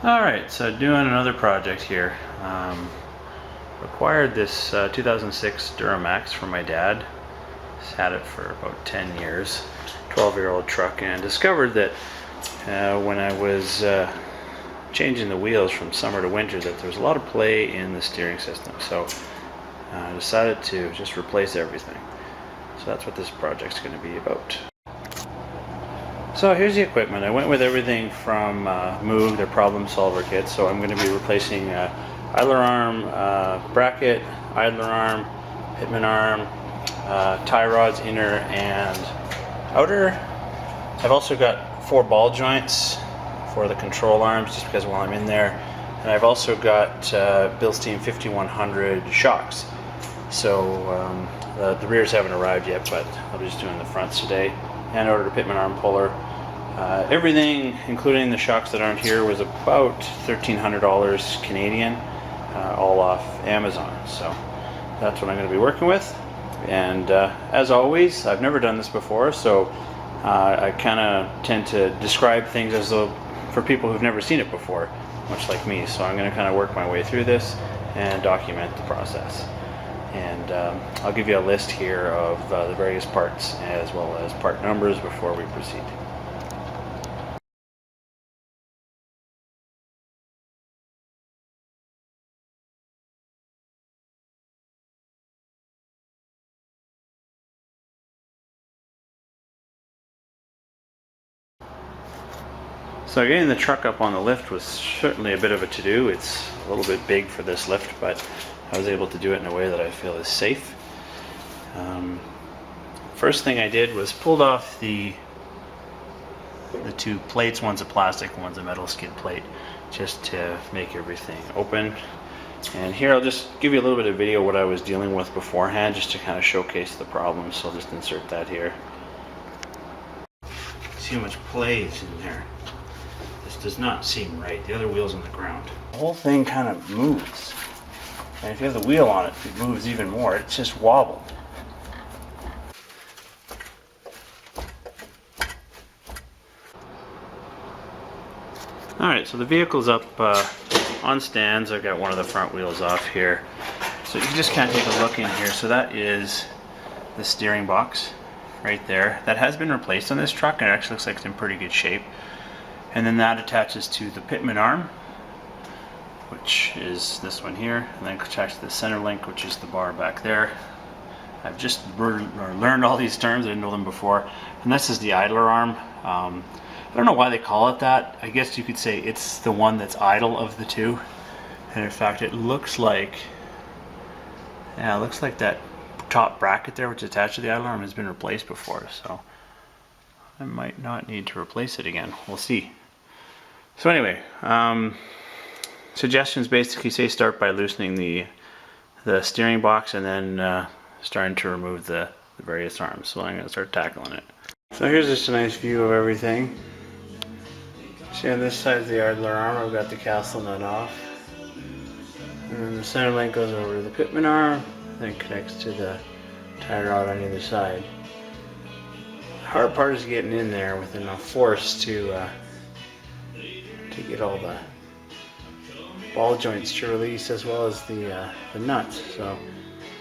Alright, so doing another project here. Acquired this 2006 Duramax from my dad. He's had it for about 10 years, 12-year-old truck, and discovered that when I was changing the wheels from summer to winter that there was a lot of play in the steering system. So I decided to just replace everything. So that's what this project's going to be about. So here's the equipment. I went with everything from Moog, their problem solver kit. So I'm going to be replacing idler arm, bracket, idler arm, Pitman arm, Tierods inner and outer. I've also got 4 ball joints for the control arms, just because while I'm in there. And I've also got Bilstein 5100 shocks. So the rears haven't arrived yet, but I'll be just doing the fronts today. And ordered a Pitman Arm puller. Everything, including the shocks that aren't here, was about $1,300 Canadian, all off Amazon. So that's what I'm going to be working with. And as always, I've never done this before, so I kind of tend to describe things as though for people who've never seen it before, much like me. So I'm going to kind of work my way through this and document the process. And I'll give you a list here of the various parts as well as part numbers before we proceed. So getting the truck up on the lift was certainly a bit of a to-do. It's a little bit big for this lift, but I was able to do it in a way that I feel is safe. First thing I did was pulled off the 2 plates. One's a plastic, one's a metal skid plate, just to make everything open. And here I'll just give you a little bit of video what I was dealing with beforehand, just to kind of showcase the problem. So I'll just insert that here. See how much play is in there. This does not seem right. The other wheel's on the ground. The whole thing kind of moves. And if you have the wheel on it, it moves even more. It's just wobbled. Alright, so the vehicle's up on stands. I've got one of the front wheels off here. So you can just kind of take a look in here. So that is the steering box right there. That has been replaced on this truck, and it actually looks like it's in pretty good shape. And then that attaches to the Pitman Arm, which is this one here, and then attached to the center link, which is the bar back there. I've just learned all these terms. I didn't know them before. And this is the idler arm. I don't know why they call it that. I guess you could say it's the one that's idle of the two. And in fact, it looks like, yeah, it looks like that top bracket there, which is attached to the idler arm, has been replaced before. So I might not need to replace it again. We'll see. So anyway, suggestions basically say start by loosening the steering box and then starting to remove the various arms. So I'm going to start tackling it. So here's just a nice view of everything. See, on this side is the idler arm. I've got the castle nut off. And then the center link goes over to the Pitman arm, then connects to the tie rod on either side. The hard part is getting in there with enough force to get all the ball joints to release, as well as the nuts. So I'm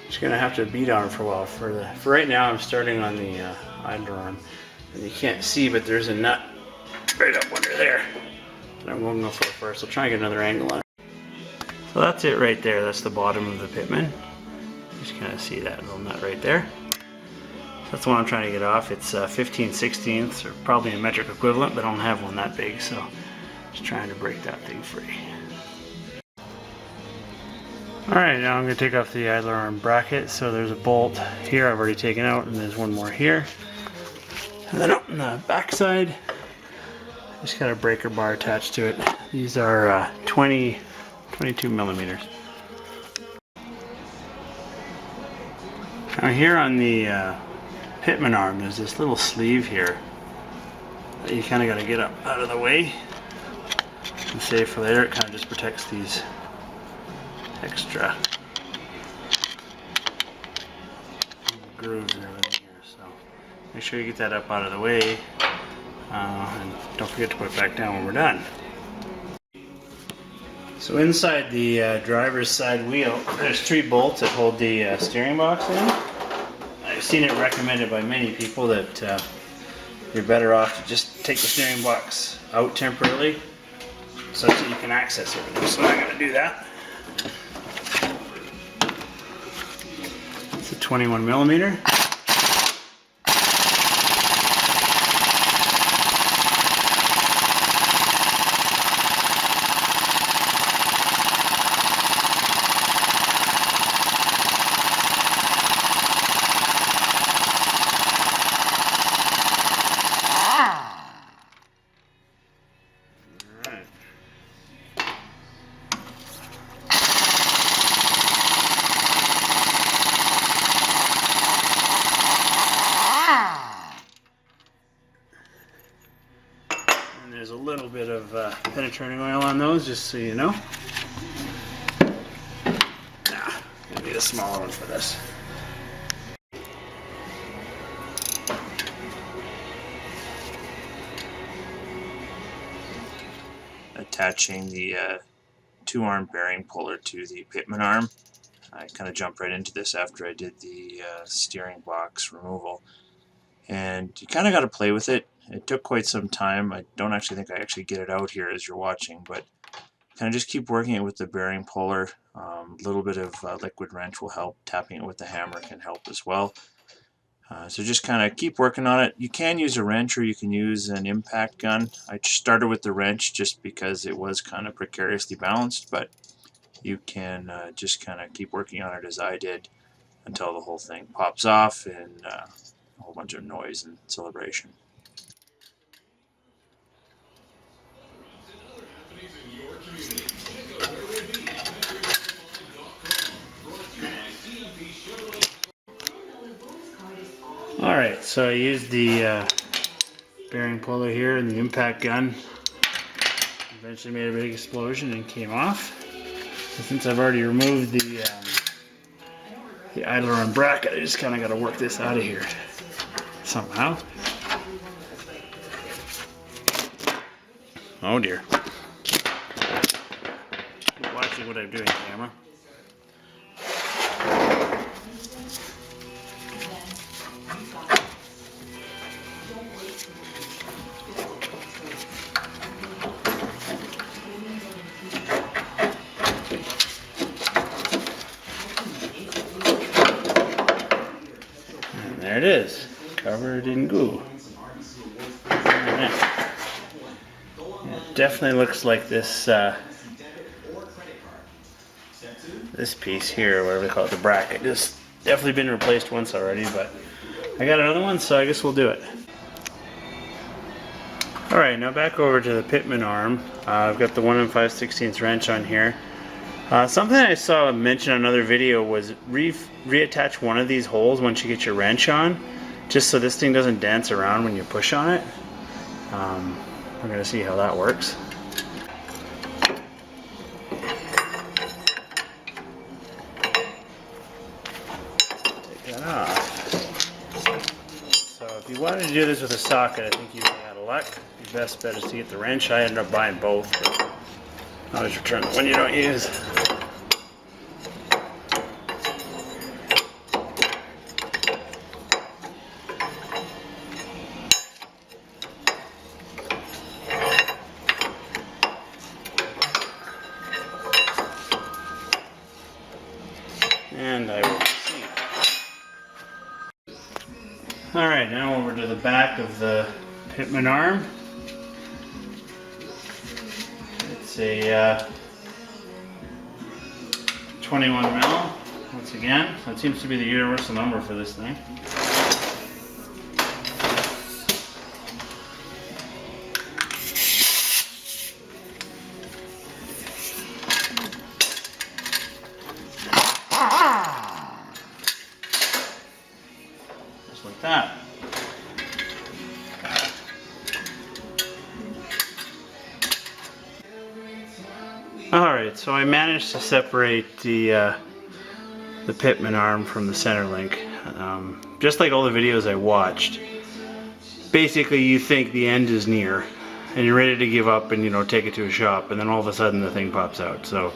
just gonna have to beat on for a while. For right now, I'm starting on the idler arm, and you can't see, but there's a nut right up under there that I'm going to go for first. I'll try and get another angle on it. So that's it right there. That's the bottom of the Pitman. You just kind of see that little nut right there. That's the one I'm trying to get off. It's 15/16, or probably a metric equivalent, but I don't have one that big, so just trying to break that thing free. Alright, now I'm going to take off the idler arm bracket. So there's a bolt here I've already taken out, and there's one more here. And then on the back side, just got a breaker bar attached to it. These are 22 millimeters. Now here on the Pitman arm, there's this little sleeve here that you kind of got to get up out of the way and save for later. It kind of just protects these extra grooves and everything here. So make sure you get that up out of the way, and don't forget to put it back down when we're done. So inside the driver's side wheel, there's 3 bolts that hold the steering box in. I've seen it recommended by many people that you're better off to just take the steering box out temporarily so that you can access everything. So I'm going to do that. It's a 21 millimeter. There's a little bit of penetrating oil on those, just so you know. Nah, gonna need a smaller one for this. Attaching the 2-arm bearing puller to the Pitman arm. I kind of jumped right into this after I did the steering box removal. And you kind of got to play with it. It took quite some time. I don't actually think I actually get it out here as you're watching, but kind of just keep working it with the bearing puller. A little bit of liquid wrench will help. Tapping it with the hammer can help as well. So just kind of keep working on it. You can use a wrench or you can use an impact gun. I started with the wrench just because it was kind of precariously balanced, but you can just kind of keep working on it as I did until the whole thing pops off and a whole bunch of noise and celebration. Alright, so I used the bearing puller here and the impact gun. Eventually made a big explosion and came off. And since I've already removed the idler arm bracket, I just kind of got to work this out of here somehow. Oh dear. Keep watching what I'm doing, camera. There it is, covered in goo. It definitely looks like this this piece here, whatever they call it, the bracket, just definitely been replaced once already, but I got another one, so I guess we'll do it. Alright, now back over to the Pitman arm. I've got the 1 5/16 wrench on here. Something I saw mentioned in another video was reattach one of these holes once you get your wrench on, just so this thing doesn't dance around when you push on it. We're going to see how that works. Take that off. So if you wanted to do this with a socket, I think you'd be out of luck. Your best bet is to get the wrench. I ended up buying both. Always return the one you don't use. And I will see. Alright, now over to the back of the Pitman arm. It's a 21 mil, once again. That seems to be the universal number for this thing. Just like that. Alright, so I managed to separate the Pitman arm from the center link. Just like all the videos I watched, basically you think the end is near, and you're ready to give up and, you know, take it to a shop, and then all of a sudden the thing pops out. So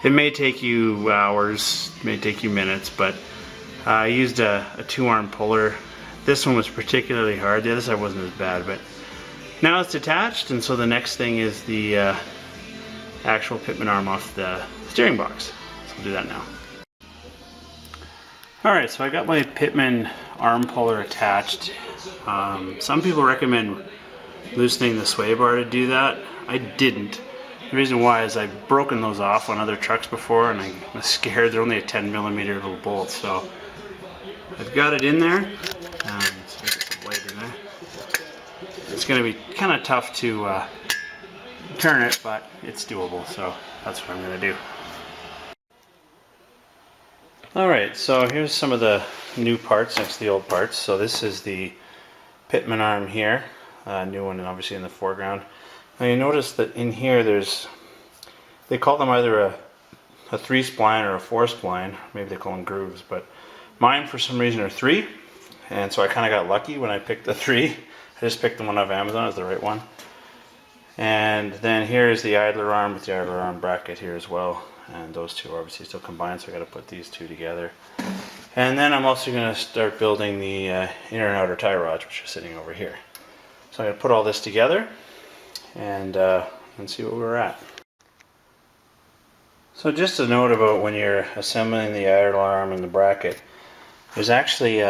it may take you hours, may take you minutes, but I used a 2-arm puller. This one was particularly hard. The other side wasn't as bad, but now it's detached, and so the next thing is the actual Pitman arm off the steering box. So we'll do that now. Alright, so I got my Pitman arm puller attached. Some people recommend loosening the sway bar to do that. I didn't. The reason why is I've broken those off on other trucks before, and I was scared. They're only a 10mm little bolt, so I've got it in there. So I get some blade in there. It's going to be kind of tough to turn it, but it's doable, so that's what I'm going to do. Alright, so here's some of the new parts next to the old parts. So this is the Pitman arm here, new one, and obviously in the foreground. Now you notice that in here they call them either a 3-spline or a 4-spline, maybe they call them grooves, but mine for some reason are 3, and so I kind of got lucky when I picked the 3. I just picked the one off Amazon as the right one. And then here's the idler arm with the idler arm bracket here as well. And those two are obviously still combined, so I got to put these two together. And then I'm also going to start building the inner and outer tie rods, which are sitting over here. So I'm going to put all this together and see what we're at. So just a note about when you're assembling the idler arm and the bracket, there's actually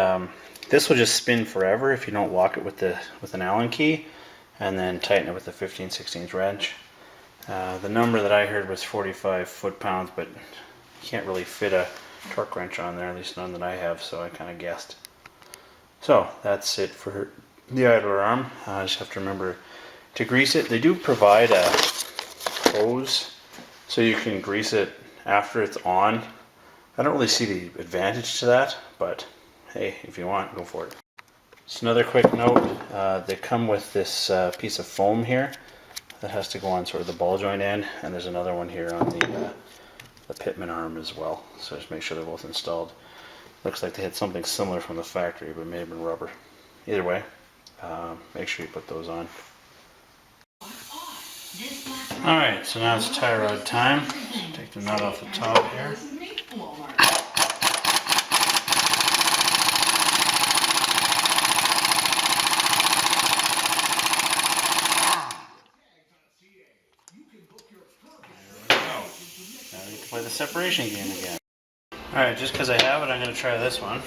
this will just spin forever if you don't lock it with an Allen key and then tighten it with a 15/16 wrench. The number that I heard was 45 foot-pounds, but you can't really fit a torque wrench on there, at least none that I have, so I kind of guessed. So that's it for the idler arm. I just have to remember to grease it. They do provide a hose so you can grease it after it's on. I don't really see the advantage to that, but hey, if you want, go for it. Just another quick note, they come with this piece of foam here that has to go on sort of the ball joint end, and there's another one here on the Pitman arm as well. So just make sure they're both installed. Looks like they had something similar from the factory, but it may have been rubber. Either way, make sure you put those on. Alright, so now it's tie rod time. Take the nut off the top here. Play the separation game again. Alright, just because I have it, I'm going to try this one.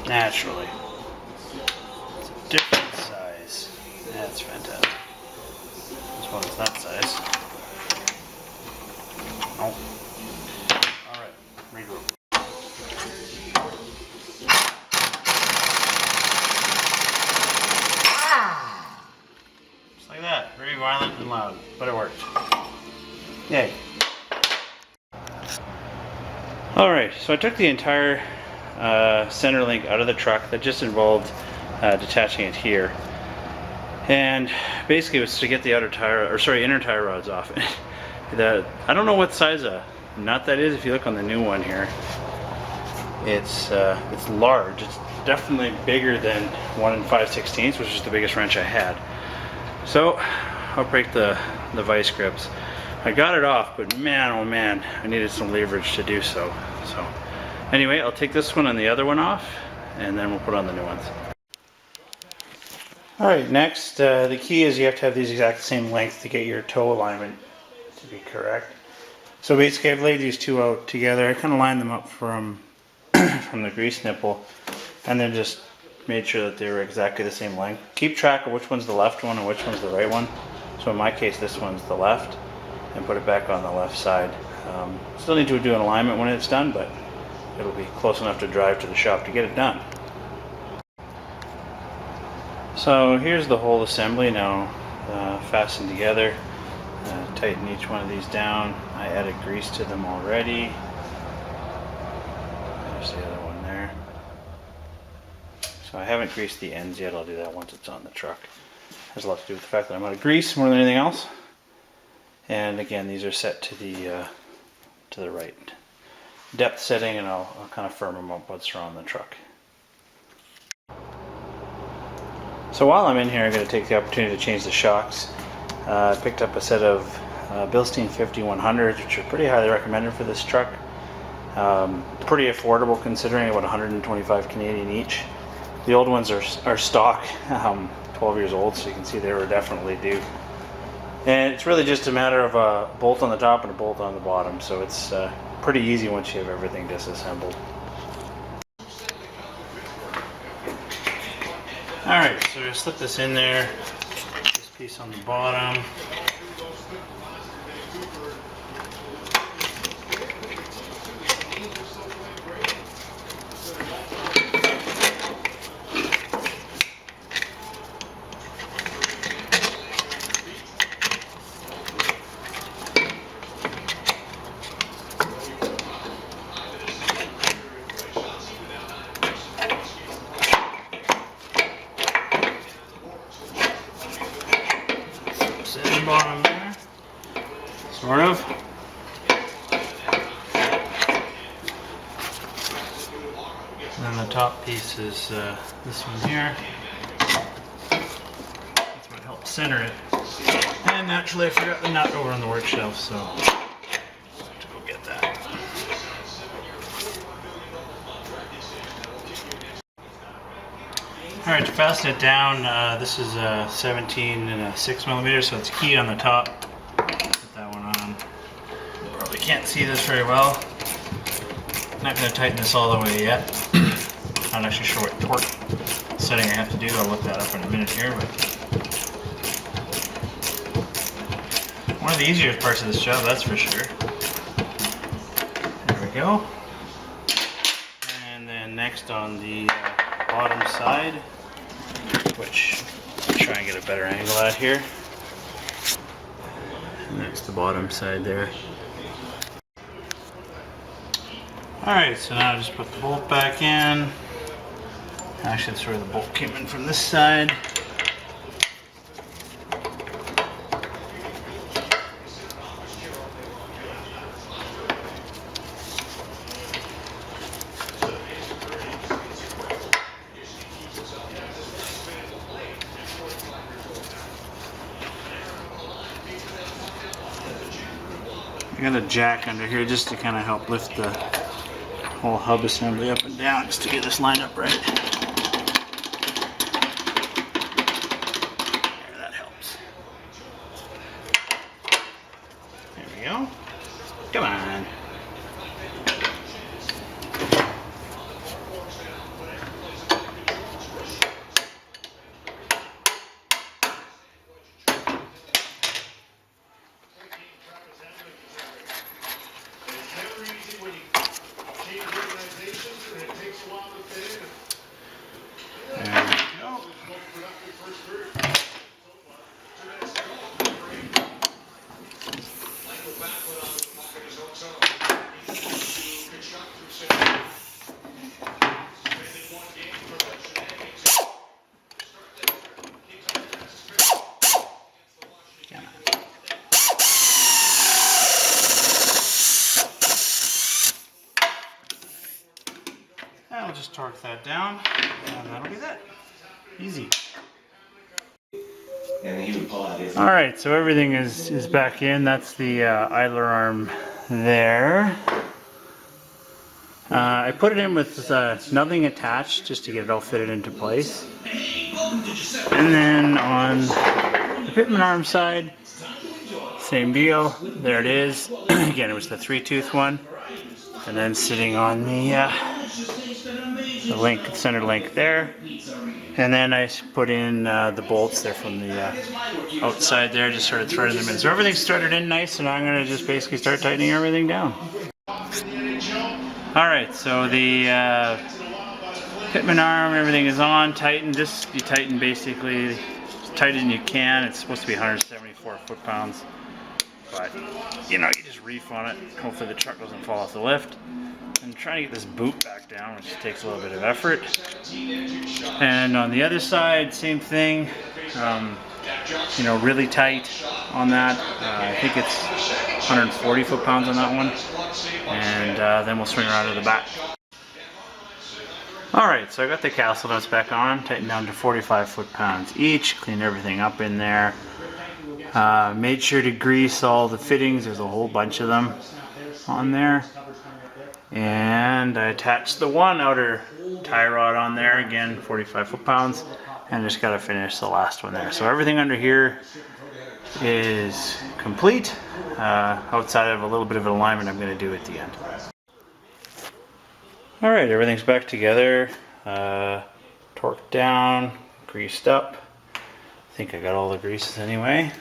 Naturally. It's a different size. That's fantastic. This one's that size. Oh. Alright, regroup. Just like that. Very violent and loud, but it worked. Yay. Alright, so I took the entire center link out of the truck. That just involved detaching it here. And basically it was to get the inner tie rods off. I don't know what size a nut that is. If you look on the new one here, it's large. It's definitely bigger than 1 5/16, which is the biggest wrench I had. So I'll break the vice grips. I got it off, but man, oh man, I needed some leverage to do so. So anyway, I'll take this one and the other one off, and then we'll put on the new ones. Alright, next, the key is you have to have these exact same length to get your toe alignment to be correct. So basically I've laid these two out together. I kind of lined them up from the grease nipple, and then just made sure that they were exactly the same length. Keep track of which one's the left one and which one's the right one. So in my case, this one's the left, and put it back on the left side. Still need to do an alignment when it's done, but it'll be close enough to drive to the shop to get it done. So here's the whole assembly now fastened together. Tighten each one of these down. I added grease to them already. There's the other one there. So I haven't greased the ends yet. I'll do that once it's on the truck. Has a lot to do with the fact that I'm out of grease more than anything else. And again, these are set to the right depth setting, and I'll kind of firm them up once they're on the truck. So while I'm in here, I'm going to take the opportunity to change the shocks. I picked up a set of Bilstein 5100s, which are pretty highly recommended for this truck. Pretty affordable considering about 125 Canadian each. The old ones are stock, 12 years old, so you can see they were definitely due. And it's really just a matter of a bolt on the top and a bolt on the bottom, so it's pretty easy once you have everything disassembled. Alright, so I slip this in there, this piece on the bottom. In the bottom there, sort of. And then the top piece is this one here. That's what helps center it. And naturally I forgot the nut over on the work shelf, so I have to go get that. Alright, to fasten it down, this is a 17 and a 6mm, so it's keyed on the top. Put that one on. You probably can't see this very well. Not going to tighten this all the way yet. Not actually sure what torque setting I have to do. I'll look that up in a minute here. But one of the easier parts of this job, that's for sure. There we go. And then next on the bottom side, which I'll try and get a better angle at here. And that's the bottom side there. Alright, so now I just put the bolt back in. Actually, that's where the bolt came in from this side. I got a jack under here just to kind of help lift the whole hub assembly up and down, just to get this lined up right. There, that helps. There we go. Come on. I'll just torque that down, and that'll be that. Easy. Alright, so everything is back in. That's the idler arm there. I put it in with nothing attached just to get it all fitted into place. And then on the Pitman Arm side, same deal. There it is. Again, it was the 3-tooth one. And then sitting on the link, center link there. And then I put in the bolts there from the outside there, just started threading them in. So everything started in nice, and I'm going to just basically start tightening everything down. Alright, so the Pitman Arm, everything is on, tightened. Just you tighten basically as tight as you can. It's supposed to be 174 foot-pounds. But, you know, you just reef on it. Hopefully the truck doesn't fall off the lift. And trying to get this boot back down, which takes a little bit of effort. And on the other side, same thing. You know, really tight on that. I think it's 140 foot-pounds on that one. And then we'll swing around to the back. Alright, so I got the castle nuts back on, tightened down to 45 foot-pounds each, cleaned everything up in there. Made sure to grease all the fittings, there's a whole bunch of them on there. And I attached the one outer tie rod on there, again 45 foot-pounds, and just got to finish the last one there. So everything under here is complete, outside of a little bit of an alignment I'm going to do at the end. Alright, everything's back together, torqued down, greased up. I think I got all the greases anyway.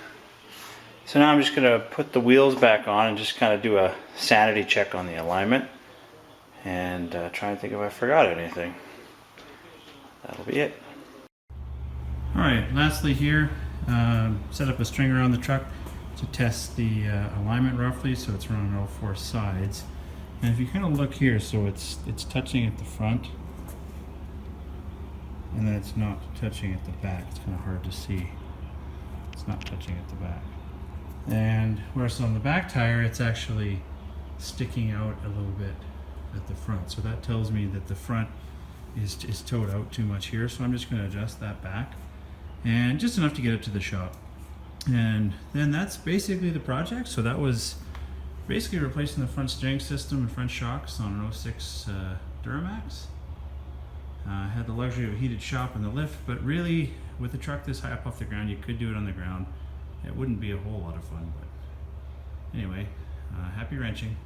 So now I'm just going to put the wheels back on and just kind of do a sanity check on the alignment. And try and think if I forgot anything. That'll be it. Alright, lastly here, set up a stringer on the truck to test the alignment roughly, so it's running on all four sides. And if you kind of look here, so it's touching at the front, and then it's not touching at the back. It's kind of hard to see. It's not touching at the back. And whereas on the back tire, it's actually sticking out a little bit at the front. So that tells me that the front is towed out too much here. So I'm just going to adjust that back, and just enough to get it to the shop. And then that's basically the project. So that was basically replacing the front steering system and front shocks on an 06 Duramax. Had the luxury of a heated shop and the lift, but really with the truck this high up off the ground, you could do it on the ground. It wouldn't be a whole lot of fun, but anyway, happy wrenching.